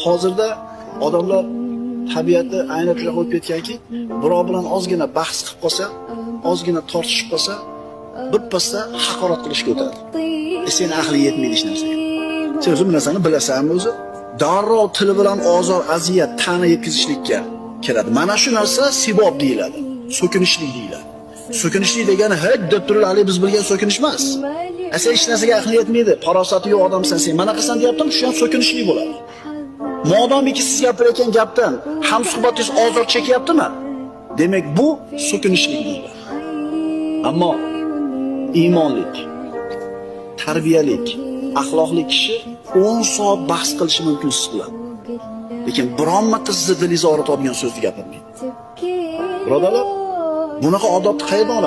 hozirda odamlar tabiati aynan shunaqa bo'lib ketganki, birov bilan ozgina bahs qilib qolsa, ozgina tortishib qolsa, birpasda haqorat qilishga o'tadi. Sen aqli yetmaydi hech narsaga. Sen o'zi bu narsani bilasanmi o'zi? Darrov tili bilan ozor, aziyat, ta'na yetkazishlikka keladi. Mana shu narsa sibob deyiladi. So'kinishlik deyiladi. So'kinishlik degani hech deb turlar, biz bilgan so'kinish emas. Sen hech narsaga aqli yetmaydi, farosati yo'q odamsan, sen mana qilsan deyaptim, shu ham so'kinishlik bo'ladi. Modomiki siz gapirayotgan gapdan ham suhbatingiz ozor chekyaptimi? Demak bu so'kinishlik deyiladi. Ammo iymonlik, tarbiyalik, axloqli kishi 10 soat bahs qilishi mumkin siz bilan. Lekin biron marta sizni dilingizni og'ritadigan so'zni gapirmaydi. Birodarlar, bunaqa odobni qayerdan olasiz?